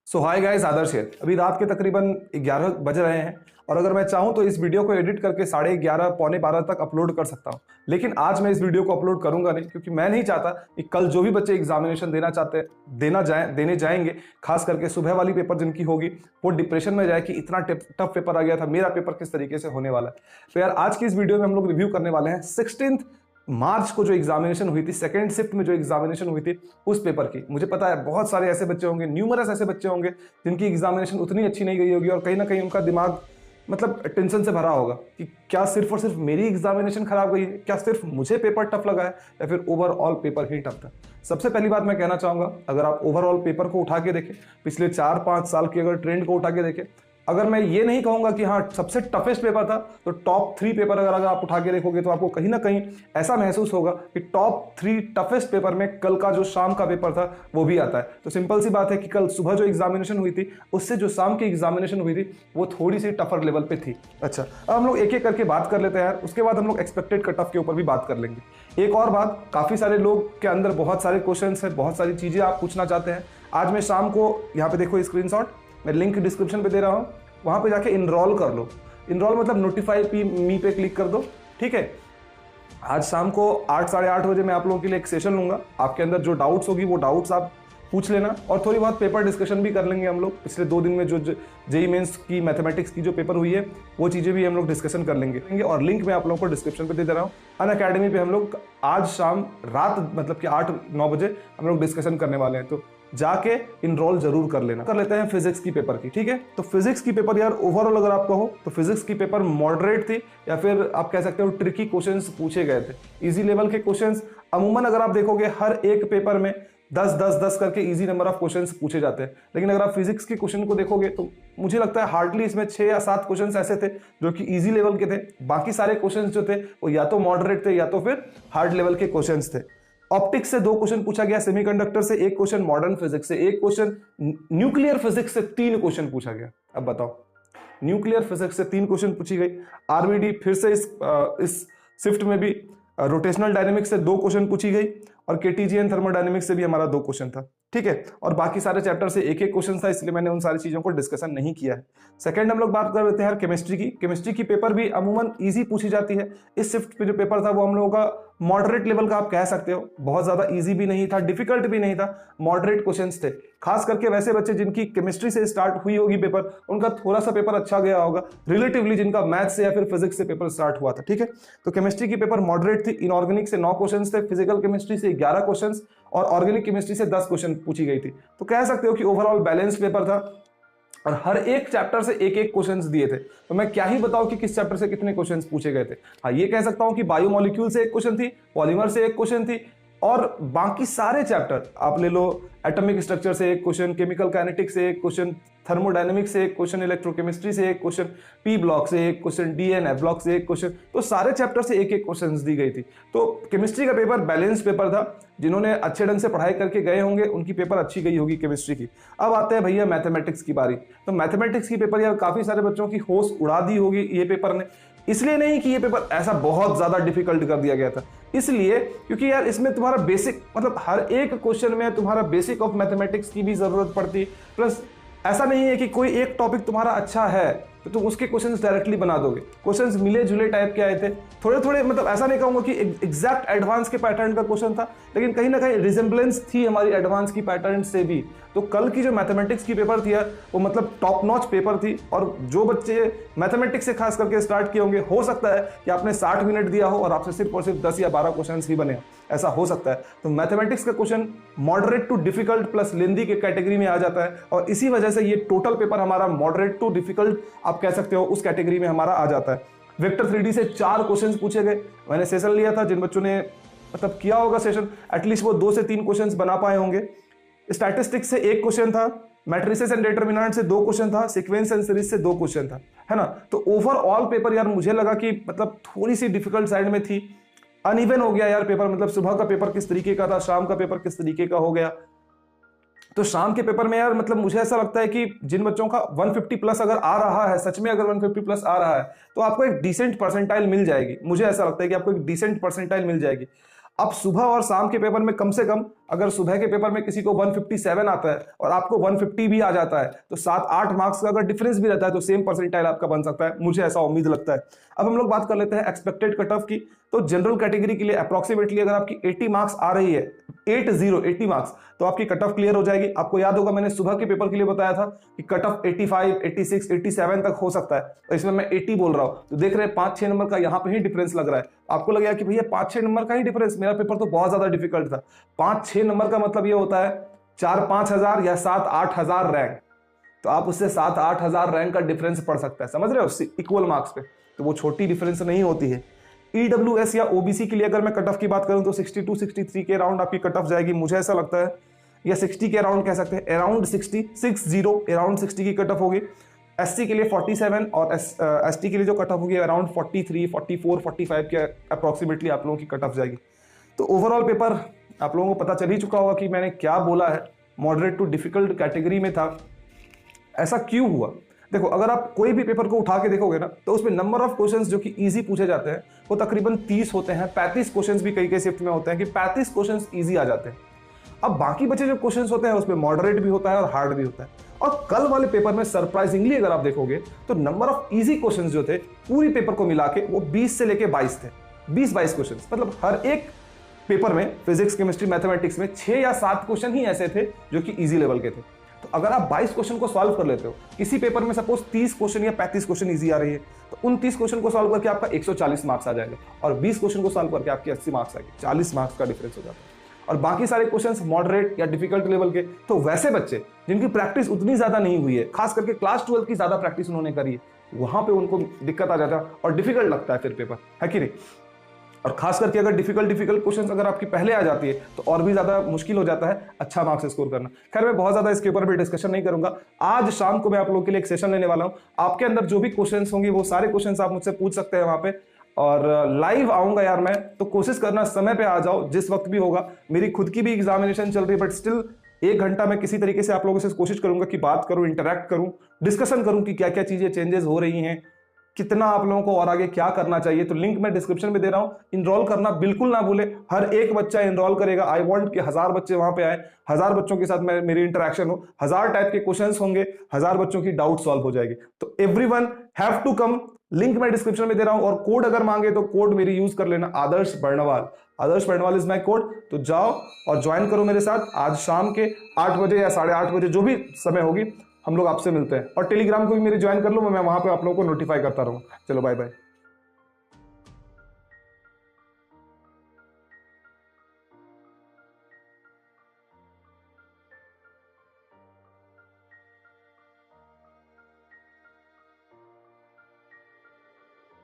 सो hi guys, आदर्श है। अभी रात के तकरीबन 11 बज रहे हैं और अगर मैं चाहूं तो इस वीडियो को एडिट करके 11:30 पौने 12 तक अपलोड कर सकता हूं। लेकिन आज मैं इस वीडियो को अपलोड करूंगा नहीं, क्योंकि मैं नहीं चाहता कि कल जो भी बच्चे एग्जामिनेशन देने जाएंगे, खास करके सुबह वाली पेपर जिनकी होगी, वो डिप्रेशन में जाए कि इतना टफ पेपर आ गया था, मेरा पेपर किस तरीके से होने वाला है। तो यार आज की इस वीडियो में हम लोग रिव्यू करने वाले हैं 16 मार्च को जो एग्जामिनेशन हुई थी, सेकंड शिफ्ट में जो एग्जामिनेशन हुई थी उस पेपर की। मुझे पता है बहुत सारे ऐसे बच्चे होंगे, न्यूमरस ऐसे बच्चे होंगे जिनकी एग्जामिनेशन उतनी अच्छी नहीं गई होगी और कहीं ना कहीं उनका दिमाग मतलब टेंशन से भरा होगा कि क्या सिर्फ और सिर्फ मेरी एग्जामिनेशन खराब गई है, क्या सिर्फ मुझे पेपर टफ लगा है या फिर ओवरऑल पेपर ही टफ था। सबसे पहली बात मैं कहना चाहूंगा, अगर आप ओवरऑल पेपर को उठा के देखें, पिछले 4-5 साल के अगर ट्रेंड को उठा के देखें, अगर मैं ये नहीं कहूंगा कि हाँ सबसे टफेस्ट पेपर था, तो टॉप 3 पेपर अगर आप उठा के देखोगे तो आपको कहीं ना कहीं ऐसा महसूस होगा कि टॉप 3 टफेस्ट पेपर में कल का जो शाम का पेपर था वो भी आता है। तो सिंपल सी बात है कि कल सुबह जो एग्जामिनेशन हुई थी उससे जो शाम की एग्जामिनेशन हुई थी वो थोड़ी सी टफर लेवल पे थी। अच्छा, अब हम लोग एक एक करके बात कर लेते हैं यार, उसके बाद हम लोग एक्सपेक्टेड कट ऑफ के ऊपर भी बात कर लेंगे। एक और बात, काफी सारे लोग के अंदर बहुत सारे क्वेश्चन है, बहुत सारी चीजें आप पूछना चाहते हैं। आज मैं शाम को, यहाँ पे देखो स्क्रीनशॉट, मैं लिंक डिस्क्रिप्शन पे दे रहा हूँ, वहां पे जाके इनरोल कर लो। इनरोल मतलब नोटिफाई मी पे क्लिक कर दो, ठीक है। आज शाम को 8 साढ़े 8 बजे मैं आप लोगों के लिए एक सेशन लूंगा। आपके अंदर जो डाउट्स होगी वो डाउट्स आप पूछ लेना और थोड़ी बहुत पेपर डिस्कशन भी कर लेंगे हम लोग। पिछले 2 दिन में जो जेई मेंस की मैथमेटिक्स की जो पेपर हुई है वो चीज़ें भी हम लोग डिस्कशन कर लेंगे और लिंक मैं आप लोगों को डिस्क्रिप्शन पे दे रहा हूँ। अनअकैडमी पे हम लोग आज शाम रात मतलब कि 8-9 बजे हम लोग डिस्कशन करने वाले हैं, तो जाके इनरोल जरूर कर लेना। कर लेते हैं फिजिक्स की पेपर की, ठीक है। तो फिजिक्स की पेपर यार ओवरऑल अगर आप कहो तो फिजिक्स की पेपर मॉडरेट थी, या फिर आप कह सकते हो ट्रिकी क्वेश्चंस पूछे गए थे, इजी लेवल के क्वेश्चंस। अमूमन अगर आप देखोगे हर एक पेपर में 10-10-10 करके इजी नंबर ऑफ क्वेश्चंस पूछे जाते हैं, लेकिन अगर आप फिजिक्स के क्वेश्चन को देखोगे तो मुझे लगता है हार्डली इसमें 6 या 7 क्वेश्चंस ऐसे थे जो कि इजी लेवल के थे। बाकी सारे क्वेश्चंस जो थे वो या तो मॉडरेट थे या तो फिर हार्ड लेवल के क्वेश्चंस थे। ऑप्टिक्स से 2 क्वेश्चन पूछा गया, सेमीकंडक्टर से 1 क्वेश्चन, मॉडर्न फिजिक्स से 1 क्वेश्चन, न्यूक्लियर फिजिक्स से 3 क्वेश्चन पूछा गया। अब बताओ, न्यूक्लियर फिजिक्स से 3 क्वेश्चन पूछी गई। आरबीडी फिर से इस शिफ्ट में भी रोटेशनल डायनेमिक्स से 2 क्वेश्चन पूछी गई और केटीजीएन थर्मोडायनेमिक्स से भी हमारा 2 क्वेश्चन था, ठीक है। और बाकी सारे चैप्टर से 1-1 क्वेश्चन था, इसलिए मैंने उन सारी चीजों को डिस्कशन नहीं किया है। सेकंड हम लोग बात कर लेते हैं केमिस्ट्री की। केमिस्ट्री की पेपर भी अमूमन इजी पूछी जाती है। इस शिफ्ट पे जो पेपर था वो हम लोगों का मॉडरेट लेवल का आप कह सकते हो, बहुत ज्यादा इजी भी नहीं था, डिफिकल्ट भी नहीं था, मॉडरेट क्वेश्चंस थे। खास करके वैसे बच्चे जिनकी केमिस्ट्री से स्टार्ट हुई होगी पेपर, उनका थोड़ा सा पेपर अच्छा गया होगा रिलेटिवली, जिनका मैथ्स से या फिर फिजिक्स से पेपर स्टार्ट हुआ था, ठीक है। तो केमिस्ट्री की पेपर मॉडरेट थी। इनऑर्गेनिक से 9 क्वेश्चन थे, फिजिकल केमिस्ट्री से 11 क्वेश्चन और ऑर्गेनिक केमिस्ट्री से 10 क्वेश्चन पूछी गई थी। तो कह सकते हो कि ओवरऑल बैलेंस पेपर था और हर एक चैप्टर से 1-1 क्वेश्चंस दिए थे। तो मैं क्या ही बताऊं कि किस चैप्टर से कितने क्वेश्चंस पूछे गए थे। हाँ, ये कह सकता हूं कि बायोमोलिक्यूल से 1 क्वेश्चन थी, पॉलीमर से 1 क्वेश्चन थी और बाकी सारे चैप्टर आप ले लो, एटॉमिक स्ट्रक्चर से 1 क्वेश्चन, केमिकल काइनेटिक्स से 1 क्वेश्चन, थर्मोडायनेमिक्स से 1 क्वेश्चन, इलेक्ट्रोकेमिस्ट्री से 1 क्वेश्चन, पी ब्लॉक से 1 क्वेश्चन, डीएनएफ ब्लॉक से 1 क्वेश्चन। तो सारे चैप्टर से 1-1 क्वेश्चंस दी गई थी। तो केमिस्ट्री का पेपर बैलेंस पेपर था। जिन्होंने अच्छे ढंग से पढ़ाई करके गए होंगे उनकी पेपर अच्छी गई होगी केमिस्ट्री की। अब आते हैं भैया मैथमेटिक्स की बारी। तो मैथमेटिक्स की पेपर यार काफी सारे बच्चों की होश उड़ा दी होगी ये पेपर ने। इसलिए नहीं कि ये पेपर ऐसा बहुत ज्यादा डिफिकल्ट कर दिया गया था, इसलिए क्योंकि यार इसमें तुम्हारा बेसिक मतलब हर एक क्वेश्चन में तुम्हारा बेसिक ऑफ मैथमेटिक्स की भी जरूरत पड़ती। प्लस ऐसा नहीं है कि कोई एक टॉपिक तुम्हारा अच्छा है तो तुम उसके क्वेश्चंस डायरेक्टली बना दोगे। क्वेश्चंस मिले जुले टाइप के आए थे, थोड़े थोड़े, मतलब ऐसा नहीं कहूंगा कि एग्जैक्ट एडवांस के पैटर्न का क्वेश्चन था, लेकिन कहीं ना कहीं रिजेंबलेंस थी हमारी एडवांस की पैटर्न से भी। तो कल की जो मैथमेटिक्स की पेपर थी यार वो मतलब टॉप नॉच पेपर थी। और जो बच्चे मैथमेटिक्स से खास करके स्टार्ट किए होंगे, हो सकता है कि आपने 60 मिनट दिया हो और आपसे सिर्फ और सिर्फ 10 या 12 क्वेश्चन ही बने हो, ऐसा हो सकता है। तो मैथमेटिक्स का question moderate to difficult plus lengthy के कैटेगरी में आ जाता है और इसी वजह से ये टोटल पेपर हमारा मॉडरेट टू डिफिकल्ट आप कह सकते हो उस कैटेगरी में हमारा आ जाता है। वेक्टर 3D से 4 क्वेश्चंस पूछे गए। मैंने सेशन लिया था, जिन बच्चों ने मतलब किया होगा सेशन, एटलीस्ट वो 2 से 3 क्वेश्चंस बना पाए होंगे। स्टैटिस्टिक्स से 1 क्वेश्चन था, मैट्रिसेस एंड डिटरमिनेंट से 2 क्वेश्चन था, सीक्वेंस एंड सीरीज से 2 क्वेश्चन था, है ना। तो ओवरऑल पेपर यार मुझे लगा कि मतलब थोड़ी सी डिफिकल्ट साइड में थी। अनइवन हो गया यार पेपर, मतलब सुबह का पेपर किस तरीके का था, शाम का पेपर किस तरीके का हो गया। तो शाम के पेपर में यार मतलब मुझे ऐसा लगता है कि जिन बच्चों का 150 प्लस अगर आ रहा है, सच में अगर 150 प्लस आ रहा है तो आपको एक डिसेंट परसेंटाइल मिल जाएगी। मुझे ऐसा लगता है कि आपको एक डिसेंट परसेंटाइल मिल जाएगी। अब सुबह और शाम के पेपर में कम से कम अगर सुबह के पेपर में किसी को 157 आता है और आपको 150 भी आ जाता है तो 7-8 मार्क्स का अगर डिफरेंस भी रहता है तो सेम परसेंटाइल आपका बन सकता है, मुझे ऐसा उम्मीद लगता है। अब हम लोग बात कर लेते हैं एक्सपेक्टेड कट ऑफ की। तो जनरल कैटेगरी के लिए अप्रोक्सीमेटली अगर आपकी 80 मार्क्स आ रही है, 80 मार्क्स, तो आपकी कट ऑफ क्लियर हो जाएगी। आपको याद होगा मैंने सुबह के पेपर के लिए बताया था कि कट ऑफ 85, 86, 87 तक हो सकता है, तो इसमें मैं 80 बोल रहा हूं। तो देख रहे हैं 5-6 नंबर का यहां पे ही डिफरेंस लग रहा है। आपको लगेगा कि भैया 5-6 नंबर का ही डिफरेंस, मेरा पेपर तो बहुत ज्यादा डिफिकल्ट था। 5-6 नंबर का मतलब ये होता है 4-5 हजार या 7-8 हजार रैंक, तो आप उससे 7-8 हजार रैंक का डिफरेंस पढ़ सकता है, समझ रहे हो, इक्वल मार्क्स पे। तो वो छोटी डिफरेंस नहीं होती है। ईडब्ल्यूएस या ओबीसी के लिए अगर मैं कट ऑफ की बात करूं तो 62-63 के अराउंड आपकी कट ऑफ जाएगी, मुझे ऐसा लगता है, या 60 के अराउंड कह सकते हैं, अराउंड 60 की कट ऑफ होगी। एससी के लिए 47 और एसटी के लिए जो कट ऑफ होगी अराउंड 43, 44, 45 के अप्रोक्सीमेटली आप लोगों की कट ऑफ जाएगी। तो ओवरऑल पेपर आप लोगों को पता चल ही चुका होगा कि मैंने क्या बोला है, मॉडरेट टू डिफिकल्ट कैटेगरी में था। ऐसा क्यों हुआ? देखो, अगर आप कोई भी पेपर को उठा के देखोगे ना तो उसमें नंबर ऑफ क्वेश्चंस जो कि इजी पूछे जाते हैं वो तकरीबन 30 होते हैं। 35 क्वेश्चंस भी कई शिफ्ट में होते हैं कि 35 क्वेश्चंस इजी आ जाते हैं। अब बाकी बचे जो क्वेश्चंस होते हैं उसमें मॉडरेट भी होता है और हार्ड भी होता है। और कल वाले पेपर में सरप्राइजिंगली अगर आप देखोगे तो नंबर ऑफ इजी क्वेश्चंस जो थे पूरी पेपर को मिला के वो 20 से लेके 22 थे। 20-22 क्वेश्चन, मतलब हर एक पेपर में फिजिक्स, केमिस्ट्री, मैथमेटिक्स में 6 या 7 क्वेश्चन ही ऐसे थे जो कि इजी लेवल के थे। तो अगर आप 22 क्वेश्चन को सॉल्व कर लेते हो, किसी पेपर में सपोज 30 क्वेश्चन या 35 क्वेश्चन इजी आ रही है, तो उन 30 क्वेश्चन को सॉल्व करके आपका 140 मार्क्स आ जाएगा और 20 क्वेश्चन को सॉल्व करके आपके 80 मार्क्स आएंगे। 40 मार्क्स का डिफरेंस हो जाता है। और बाकी सारे क्वेश्चंस मॉडरेट या डिफिकल्ट लेवल के, तो वैसे बच्चे जिनकी प्रैक्टिस उतनी ज्यादा नहीं हुई है, खास करके क्लास 12 की ज्यादा प्रैक्टिस उन्होंने करी है, वहां पे उनको दिक्कत आ जाता है और डिफिकल्ट लगता है फिर पेपर, है कि नहीं। और खास करके अगर डिफिकल्ट क्वेश्चंस अगर आपकी पहले आ जाती है तो और भी ज्यादा मुश्किल हो जाता है अच्छा मार्क्स स्कोर करना। खैर, मैं बहुत ज्यादा इसके ऊपर भी डिस्कशन नहीं करूंगा। आज शाम को मैं आप लोगों के लिए एक सेशन लेने वाला हूं। आपके अंदर जो भी क्वेश्चंस होंगे वो सारे क्वेश्चंस आप मुझसे पूछ सकते हैं वहां पे, और लाइव आऊंगा यार मैं, तो कोशिश करना समय पे आ जाओ जिस वक्त भी होगा। मेरी खुद की भी एग्जामिनेशन चल रही है, बट स्टिल 1 घंटा मैं किसी तरीके से आप लोगों से कोशिश करूंगा कि बात करूं, इंटरेक्ट करूं, डिस्कशन करूं कि क्या क्या चीजें चेंजेस हो रही हैं, कितना आप लोगों को और आगे क्या करना चाहिए। तो लिंक मैं डिस्क्रिप्शन में दे रहा हूं, इनरोल करना बिल्कुल ना भूले। हर एक बच्चा इनरोल करेगा। आई वांट कि 1000 बच्चे वहां पे आए, 1000 बच्चों के साथ मेरी इंटरेक्शन हो, 1000 टाइप के क्वेश्चंस होंगे, 1000 बच्चों की डाउट सॉल्व हो जाएगी। तो everyone have to come. Link मैं डिस्क्रिप्शन में दे रहा हूं, और कोड अगर मांगे तो कोड मेरी यूज कर लेना, आदर्श बर्णवाल। आदर्श बर्णवाल इज माई कोड। तो जाओ और ज्वाइन करो मेरे साथ। आज शाम के 8 बजे या 8:30 बजे जो भी समय होगी हम लोग आपसे मिलते हैं। और टेलीग्राम को भी मेरे ज्वाइन कर लो, मैं वहां पे आप लोगों को नोटिफाई करता रहूंगा। चलो बाय बाय।